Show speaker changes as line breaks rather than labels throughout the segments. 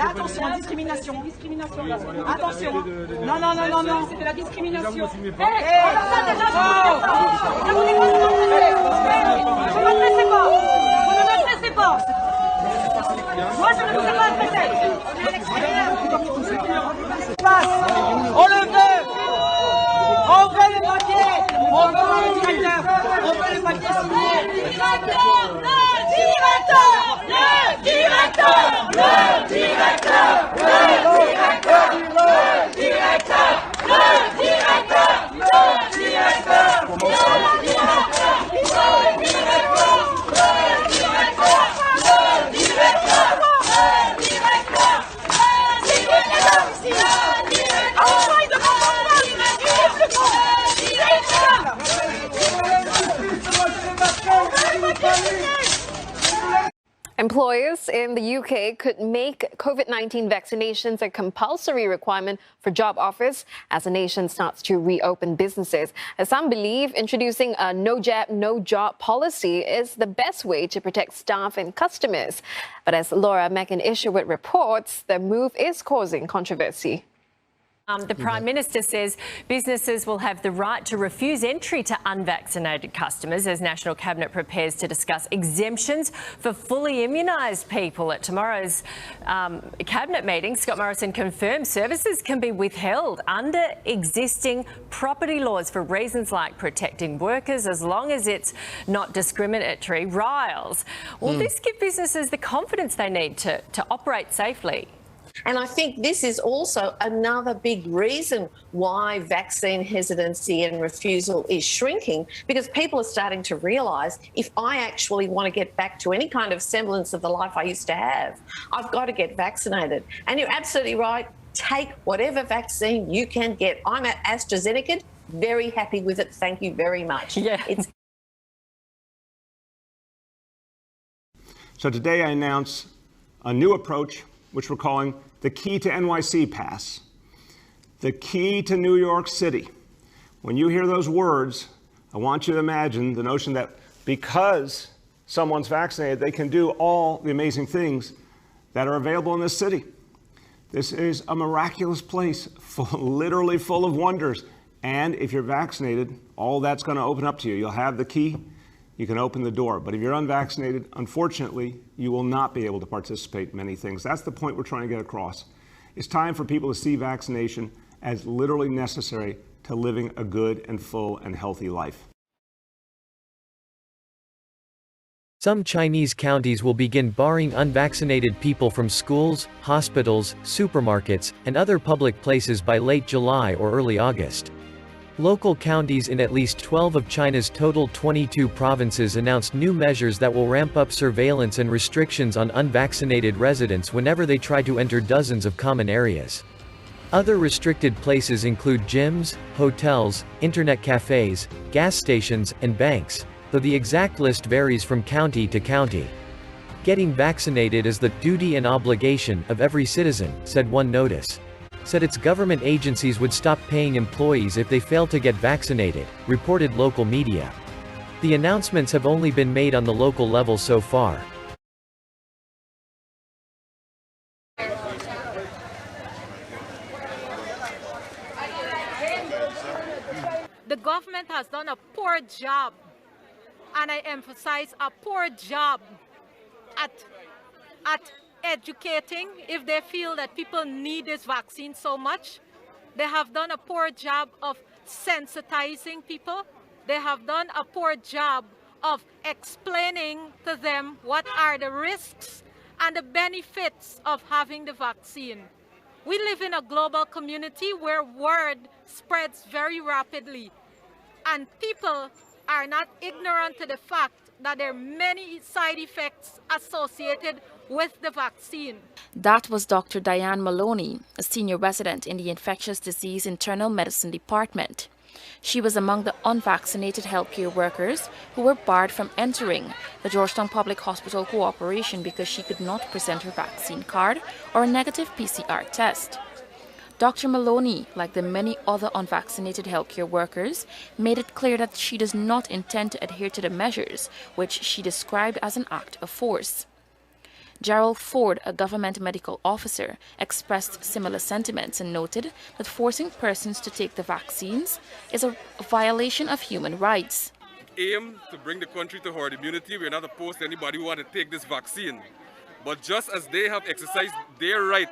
Attention, discrimination. Attention. Non, non, non, non, non. C'est de la discrimination. Ne vous m'adressez pas. Vous ne m'adressez pas. Moi, je ne vous ai pas adressé. On le veut. On veut les papiers. On veut le directeur. On veut les papiers signés. Le
Employers in the UK could make COVID-19 vaccinations a compulsory requirement for job offers as the nation starts to reopen businesses. As some believe introducing a no jab, no job policy is the best way to protect staff and customers. But as Laura McInnes-Isherwood reports, the move is causing controversy.
The Prime Minister says businesses will have the right to refuse entry to unvaccinated customers as National Cabinet prepares to discuss exemptions for fully immunised people. At tomorrow's Cabinet meeting, Scott Morrison confirmed services can be withheld under existing property laws for reasons like protecting workers as long as it's not discriminatory. Riles, will this give businesses the confidence they need to operate safely?
And I think this is also another big reason why vaccine hesitancy and refusal is shrinking, because people are starting to realise if I actually want to get back to any kind of semblance of the life I used to have, I've got to get vaccinated. And you're absolutely right. Take whatever vaccine you can get. I'm at AstraZeneca, very happy with it. Thank you very much.
Yeah.
So today I announce a new approach, which we're calling the Key to NYC Pass. The key to New York City. When you hear those words, I want you to imagine the notion that because someone's vaccinated, they can do all the amazing things that are available in this city. This is a miraculous place, literally full of wonders. And if you're vaccinated, all that's going to open up to you. You'll have the key. You can open the door. But if you're unvaccinated, unfortunately, you will not be able to participate in many things. That's the point we're trying to get across. It's time for people to see vaccination as literally necessary to living a good and full and healthy life.
Some Chinese counties will begin barring unvaccinated people from schools, hospitals, supermarkets, and other public places by late July or early August. Local counties in at least 12 of China's total 22 provinces announced new measures that will ramp up surveillance and restrictions on unvaccinated residents whenever they try to enter dozens of common areas. Other restricted places include gyms, hotels, internet cafes, gas stations, and banks, though the exact list varies from county to county. Getting vaccinated is the duty and obligation of every citizen, said one notice. Said its government agencies would stop paying employees if they fail to get vaccinated, reported local media. The announcements have only been made on the local level so far.
The government has done a poor job, and I emphasize a poor job at educating if they feel that people need this vaccine so much. They have done a poor job of sensitizing people. They have done a poor job of explaining to them what are the risks and the benefits of having the vaccine. We live in a global community where word spreads very rapidly, and people are not ignorant to the fact that there are many side effects associated with the vaccine.
That was Dr. Diane Maloney, a senior resident in the Infectious Disease Internal Medicine Department. She was among the unvaccinated healthcare workers who were barred from entering the Georgetown Public Hospital Cooperation because she could not present her vaccine card or a negative PCR test. Dr. Maloney, like the many other unvaccinated healthcare workers, made it clear that she does not intend to adhere to the measures, which she described as an act of force. Gerald Ford, a government medical officer, expressed similar sentiments and noted that forcing persons to take the vaccines is a violation of human rights.
Aim to bring the country to herd immunity. We're not opposed to anybody who want to take this vaccine. But just as they have exercised their right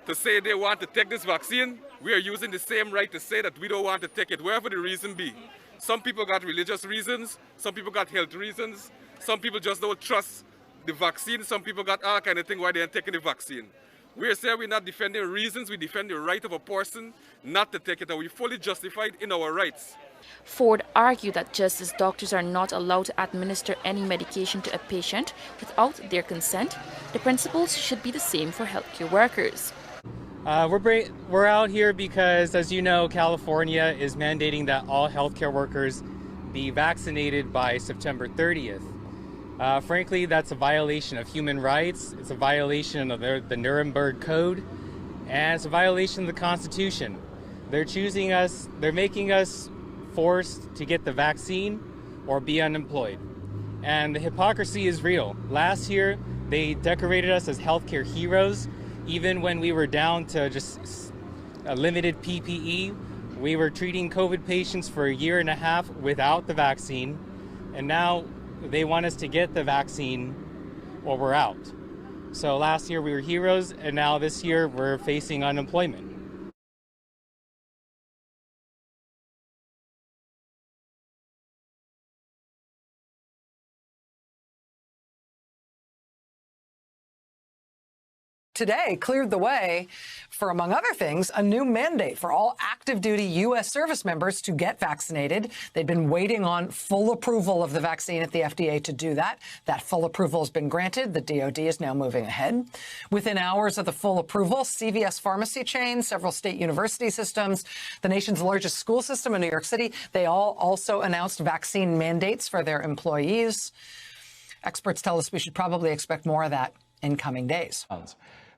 to say they want to take this vaccine, we are using the same right to say that we don't want to take it, wherever the reason be. Some people got religious reasons, some people got health reasons, some people just don't trust the vaccine, some people got all kind of thing why they're taking the vaccine. We're saying we're not defending reasons, we defend the right of a person not to take it, and we're fully justified in our rights.
Ford argued that just as doctors are not allowed to administer any medication to a patient without their consent, the principles should be the same for healthcare workers.
We're out here because, as you know, California is mandating that all healthcare workers be vaccinated by September 30th. Frankly, that's a violation of human rights, it's a violation of the Nuremberg Code, and it's a violation of the Constitution. They're choosing us, they're making us forced to get the vaccine or be unemployed. And the hypocrisy is real. Last year, they decorated us as healthcare heroes. Even when we were down to just a limited PPE, we were treating COVID patients for a year and a half without the vaccine. And now they want us to get the vaccine or we're out. So last year we were heroes, and now this year we're facing unemployment.
Today cleared the way for, among other things, a new mandate for all active duty U.S. service members to get vaccinated. They'd been waiting on full approval of the vaccine at the FDA to do that. That full approval has been granted. The DoD is now moving ahead. Within hours of the full approval, CVS pharmacy chains, several state university systems, the nation's largest school system in New York City, they all also announced vaccine mandates for their employees. Experts tell us we should probably expect more of that in coming days.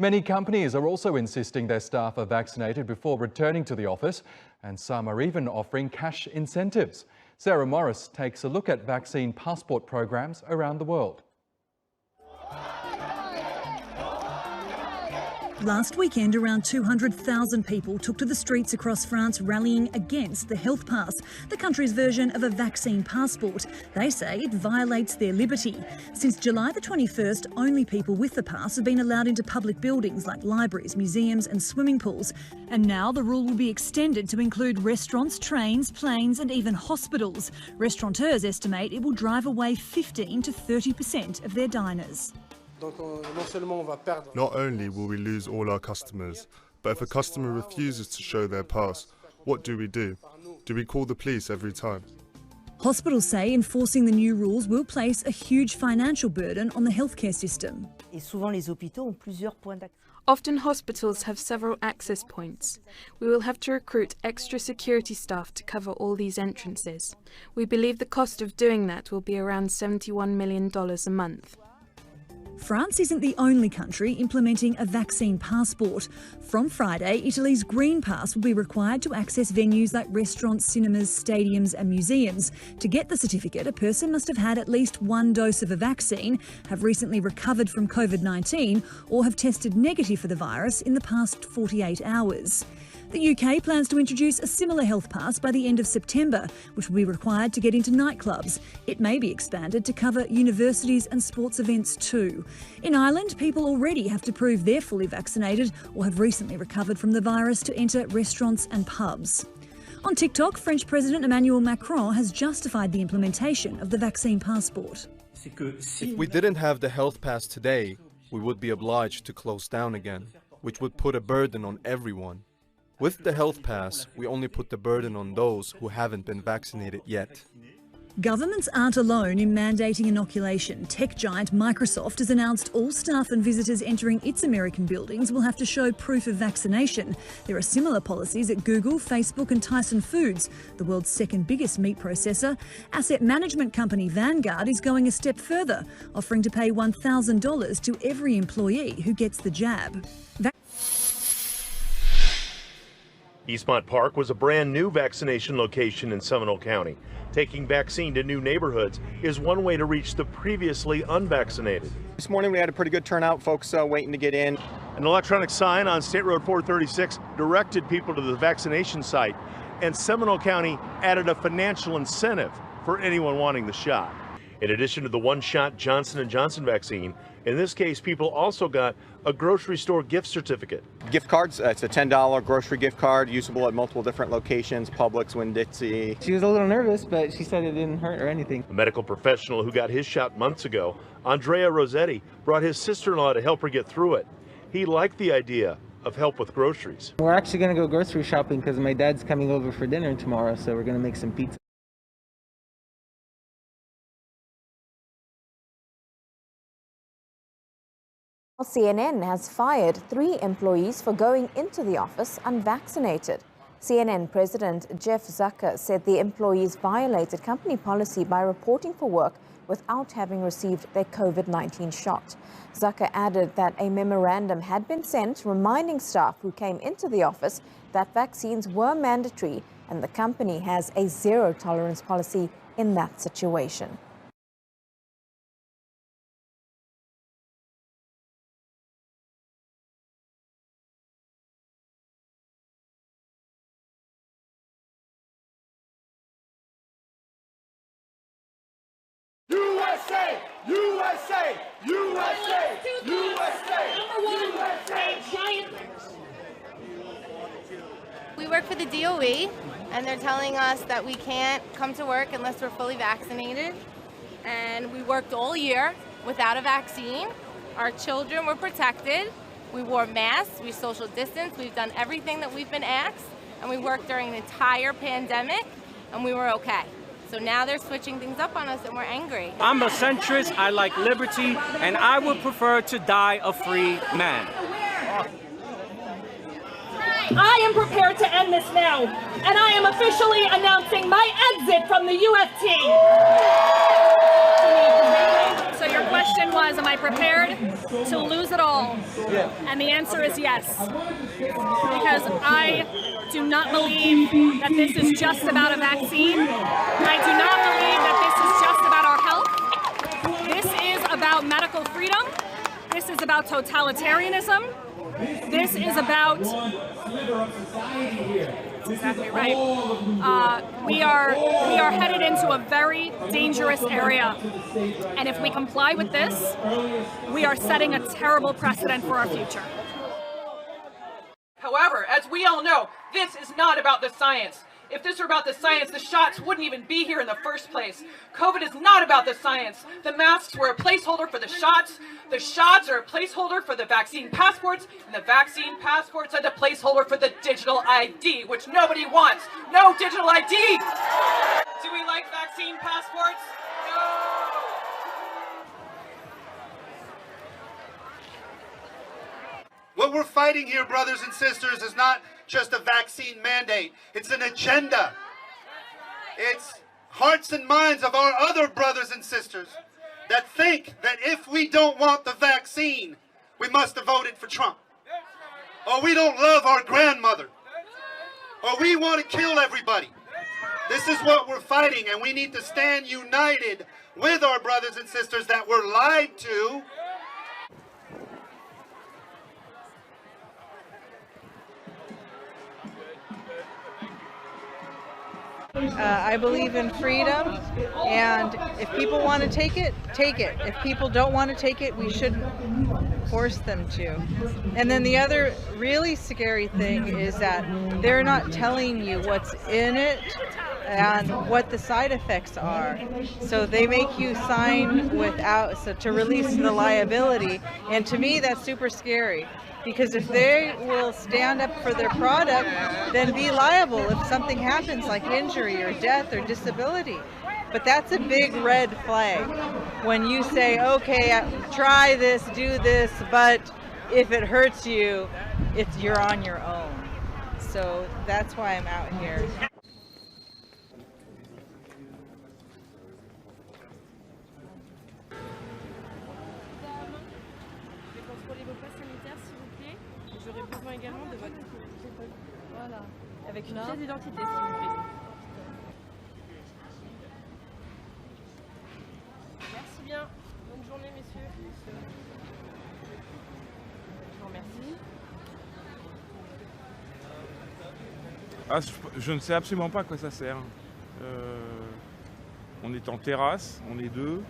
Many companies are also insisting their staff are vaccinated before returning to the office, and some are even offering cash incentives. Sarah Morris takes a look at vaccine passport programs around the world.
Last weekend, around 200,000 people took to the streets across France rallying against the Health Pass, the country's version of a vaccine passport. They say it violates their liberty. Since July the 21st, only people with the pass have been allowed into public buildings like libraries, museums and swimming pools. And now the rule will be extended to include restaurants, trains, planes and even hospitals. Restaurateurs estimate it will drive away 15 to 30% of their diners.
Not only will we lose all our customers, but if a customer refuses to show their pass, what do we do? Do we call the police every time?
Hospitals say enforcing the new rules will place a huge financial burden on the healthcare system.
Often hospitals have several access points. We will have to recruit extra security staff to cover all these entrances. We believe the cost of doing that will be around $71 million a month.
France isn't the only country implementing a vaccine passport. From Friday, Italy's Green Pass will be required to access venues like restaurants, cinemas, stadiums and museums. To get the certificate, a person must have had at least one dose of a vaccine, have recently recovered from COVID-19 or have tested negative for the virus in the past 48 hours. The UK plans to introduce a similar health pass by the end of September, which will be required to get into nightclubs. It may be expanded to cover universities and sports events too. In Ireland, people already have to prove they're fully vaccinated or have recently recovered from the virus to enter restaurants and pubs. On TikTok, French President Emmanuel Macron has justified the implementation of the vaccine passport.
If we didn't have the health pass today, we would be obliged to close down again, which would put a burden on everyone. With the health pass, we only put the burden on those who haven't been vaccinated yet.
Governments aren't alone in mandating inoculation. Tech giant Microsoft has announced all staff and visitors entering its American buildings will have to show proof of vaccination. There are similar policies at Google, Facebook and Tyson Foods, the world's second biggest meat processor. Asset management company Vanguard is going a step further, offering to pay $1,000 to every employee who gets the jab.
Eastmont Park was a brand new vaccination location in Seminole County. Taking vaccine to new neighborhoods is one way to reach the previously unvaccinated.
This morning we had a pretty good turnout, folks waiting to get in.
An electronic sign on State Road 436 directed people to the vaccination site, and Seminole County added a financial incentive for anyone wanting the shot. In addition to the one-shot Johnson & Johnson vaccine, in this case, people also got a grocery store gift certificate.
Gift cards, it's a $10 grocery gift card, usable at multiple different locations, Publix, Winn-Dixie.
She was a little nervous, but she said it didn't hurt or anything.
A medical professional who got his shot months ago, Andrea Rossetti, brought his sister-in-law to help her get through it. He liked the idea of help with groceries.
We're actually going to go grocery shopping because my dad's coming over for dinner tomorrow, so we're going to make some pizza.
CNN has fired 3 employees for going into the office unvaccinated. CNN President Jeff Zucker said the employees violated company policy by reporting for work without having received their COVID-19 shot. Zucker added that a memorandum had been sent reminding staff who came into the office that vaccines were mandatory, and the company has a zero-tolerance policy in that situation.
USA! USA! USA! USA!
We work for the DOE, and they're telling us that we can't come to work unless we're fully vaccinated. And we worked all year without a vaccine. Our children were protected. We wore masks, we social distanced, we've done everything that we've been asked, and we worked during an entire pandemic, and we were okay. So now they're switching things up on us and we're angry.
I'm a centrist, I like liberty, and I would prefer to die a free man.
I am prepared to end this now, and I am officially announcing my exit from the UFT. So your question was, am I prepared to lose it all? Yeah. And the answer is yes. Because I do not believe that this is just about a vaccine. I do not believe that this is just about our health. This is about medical freedom. This is about totalitarianism. This is about... That's exactly right. We are headed into a very dangerous area. And if we comply with this, we are setting a terrible precedent for our future.
However, as we all know, this is not about the science. If this were about the science, the shots wouldn't even be here in the first place. COVID is not about the science. The masks were a placeholder for the shots. The shots are a placeholder for the vaccine passports, and the vaccine passports are the placeholder for the digital ID, which nobody wants. No digital ID! Do we like vaccine passports? No!
What we're fighting here, brothers and sisters, is not just a vaccine mandate. It's an agenda. It's hearts and minds of our other brothers and sisters that think that if we don't want the vaccine, we must have voted for Trump. Or we don't love our grandmother. Or we want to kill everybody. This is what we're fighting, and we need to stand united with our brothers and sisters that were lied to.
I believe in freedom, and if people want to take it, take it. If people don't want to take it, we shouldn't force them to. And then the other really scary thing is that they're not telling you what's in it and what the side effects are. So they make you sign to release the liability, and to me that's super scary. Because if they will stand up for their product, then be liable if something happens like injury or death or disability. But that's a big red flag when you say, okay, try this, do this, but if it hurts you, you're on your own. So that's why I'm out here.
J'aurais besoin également de votre... Voilà.
avec une pièce d'identité, s'il vous plaît. Merci bien. Bonne journée, messieurs. Je vous remercie.
Ah, je ne sais absolument pas à quoi ça sert. On est en terrasse, on est deux,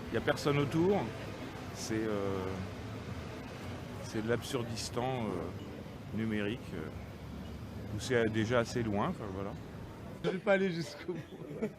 il n'y a personne autour. C'est de l'absurdistan numérique, où c'est déjà assez loin. Enfin, voilà.
Je ne vais pas aller jusqu'au bout.